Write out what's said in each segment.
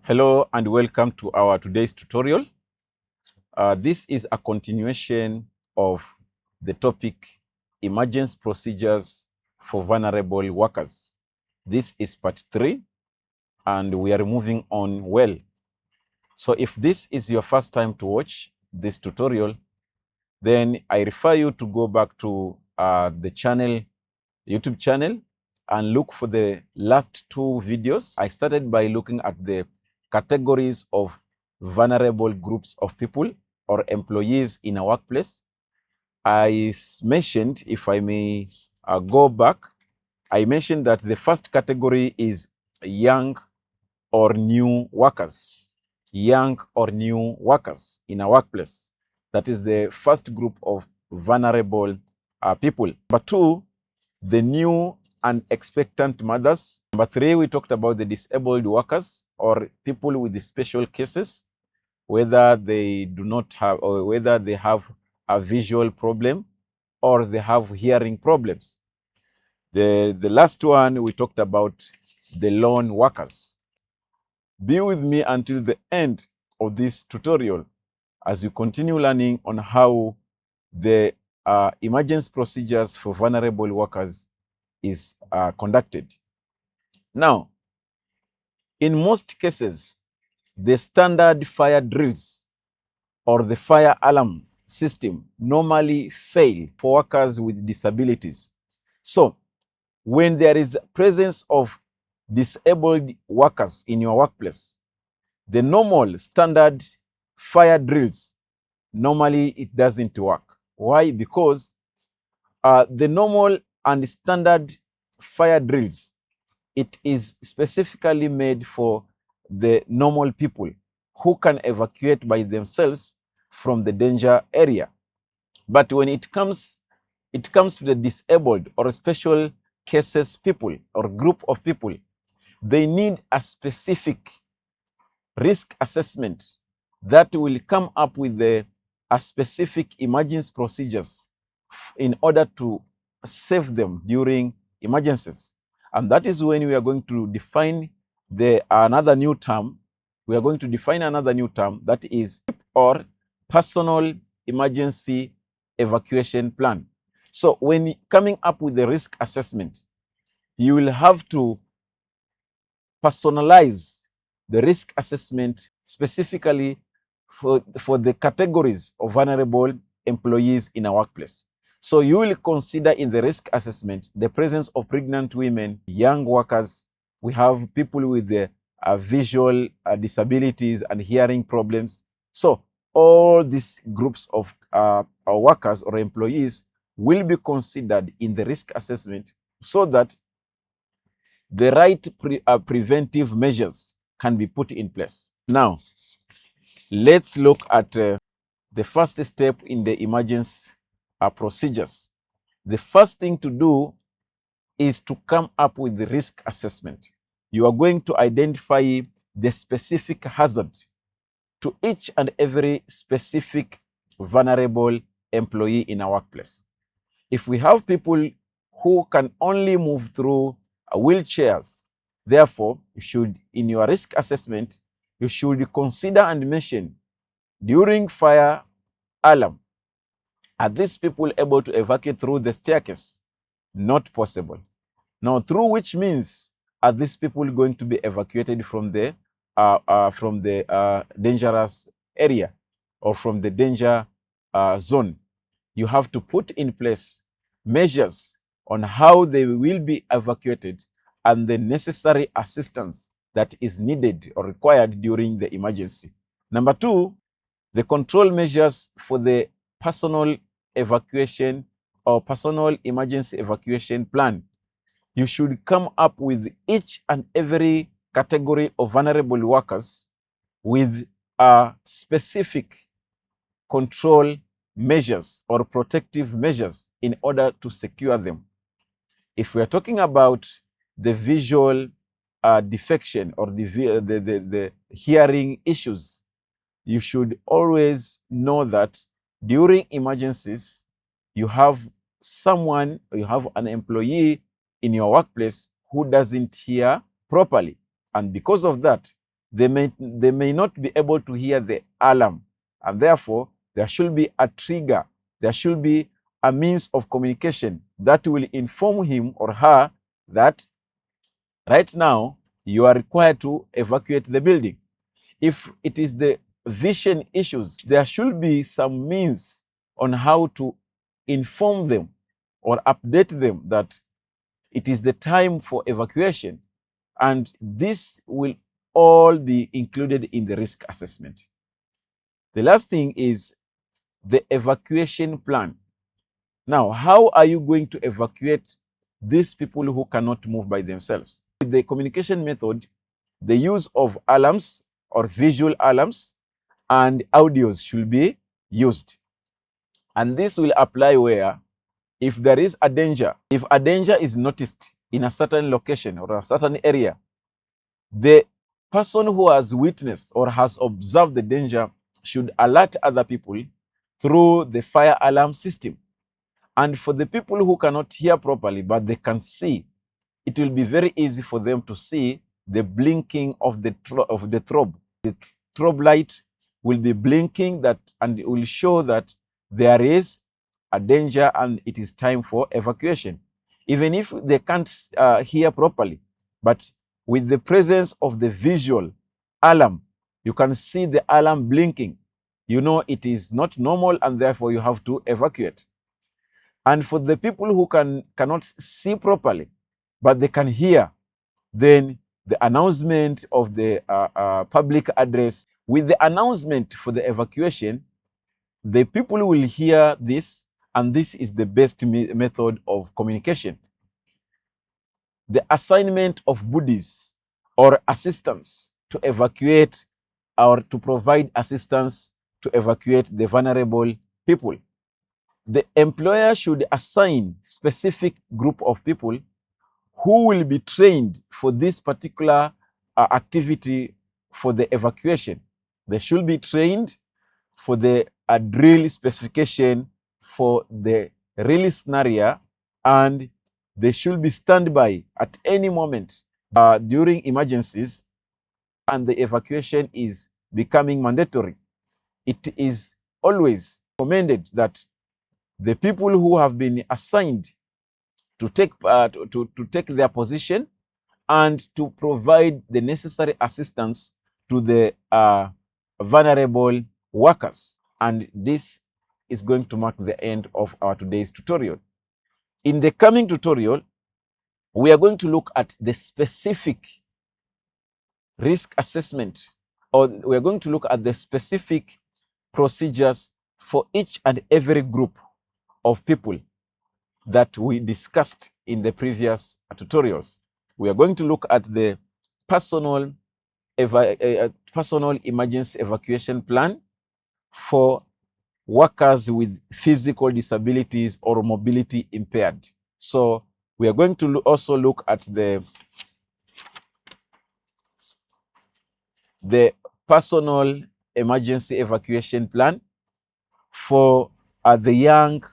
Hello and welcome to our today's tutorial. This is a continuation of the topic emergency procedures for vulnerable workers. This is part 3 and we are moving on well. So if this is your first time to watch this tutorial, then I refer you to go back to the YouTube channel, and look for the last 2 videos. I started by looking at the categories of vulnerable groups of people or employees in a workplace. I mentioned, if I may go back, I mentioned that the first category is young or new workers. Young or new workers in a workplace. That is the first group of vulnerable people. Number 2, the new and expectant mothers. Number 3, we talked about the disabled workers or people with the special cases, whether they do not have or whether they have a visual problem or they have hearing problems. The last one, we talked about the lone workers. Be with me until the end of this tutorial as you continue learning on how the emergency procedures for vulnerable workers is conducted. Now, in most cases, the standard fire drills or the fire alarm system normally fail for workers with disabilities. So, when there is presence of disabled workers in your workplace, the normal standard fire drills, normally it doesn't work. Why? Because the normal and standard fire drills, it is specifically made for the normal people who can evacuate by themselves from the danger area. But when it comes to the disabled or special cases people or group of people, they need a specific risk assessment that will come up with a specific emergency procedures in order to save them during emergencies. And that is when we are going to define another new term. We are going to define another new term, that is or personal emergency evacuation plan. So when coming up with the risk assessment, you will have to personalize the risk assessment specifically for the categories of vulnerable employees in a workplace. So you will consider in the risk assessment the presence of pregnant women, young workers. We have people with visual disabilities and hearing problems. So all these groups of workers or employees will be considered in the risk assessment so that the right preventive measures can be put in place. Now, let's look at the first step in the emergency procedures. The first thing to do is to come up with the risk assessment. You are going to identify the specific hazard to each and every specific vulnerable employee in a workplace. If we have people who can only move through wheelchairs, therefore, you should, in your risk assessment, you should consider and mention during fire alarm, are these people able to evacuate through the staircase? Not possible. Now, through which means are these people going to be evacuated from the dangerous area or from the danger zone? You have to put in place measures on how they will be evacuated and the necessary assistance that is needed or required during the emergency. Number 2, the control measures for the personal evacuation or personal emergency evacuation plan. You should come up with each and every category of vulnerable workers with a specific control measures or protective measures in order to secure them. If we are talking about the visual defection or the hearing issues, you should always know that during emergencies, you have an employee in your workplace who doesn't hear properly. And because of that, they may not be able to hear the alarm, and therefore there should be a trigger, there should be a means of communication that will inform him or her that right now you are required to evacuate the building. If it is the vision issues, there should be some means on how to inform them or update them that it is the time for evacuation. And this will all be included in the risk assessment. The last thing is the evacuation plan. Now, how are you going to evacuate these people who cannot move by themselves? With the communication method, the use of alarms or visual alarms and audios should be used. And this will apply where if there is a danger, if a danger is noticed in a certain location or a certain area, the person who has witnessed or has observed the danger should alert other people through the fire alarm system. And for the people who cannot hear properly, but they can see, it will be very easy for them to see the blinking of the strobe. The strobe light will be blinking that, and it will show that there is a danger and it is time for evacuation. Even if they can't hear properly, but with the presence of the visual alarm, you can see the alarm blinking. You know it is not normal and therefore you have to evacuate. And for the people who cannot see properly, but they can hear, then the announcement of the public address. With the announcement for the evacuation, the people will hear this, and this is the best method of communication. The assignment of buddies or assistance to evacuate or to provide assistance to evacuate the vulnerable people. The employer should assign specific group of people who will be trained for this particular activity for the evacuation. They should be trained for the drill specification for the release scenario, and they should be standby at any moment during emergencies, and the evacuation is becoming mandatory. It is always recommended that the people who have been assigned to take their position and to provide the necessary assistance to the vulnerable workers. And this is going to mark the end of our today's tutorial. In the coming tutorial, we are going to look at the specific risk assessment, or we are going to look at the specific procedures for each and every group of people that we discussed in the previous tutorials. We are going to look at the personal emergency evacuation plan for workers with physical disabilities or mobility impaired. So we are going to also look at the personal emergency evacuation plan for the young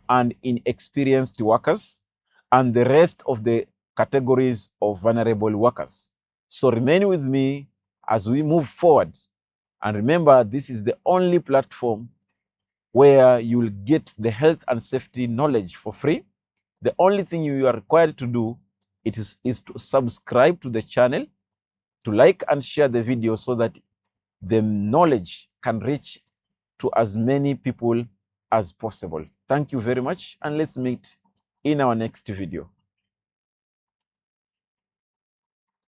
and inexperienced workers and the rest of the categories of vulnerable workers. So remain with me as we move forward. And remember, this is the only platform where you will get the health and safety knowledge for free. The only thing you are required to do is to subscribe to the channel, to like and share the video so that the knowledge can reach to as many people as possible. Thank you very much, and let's meet in our next video.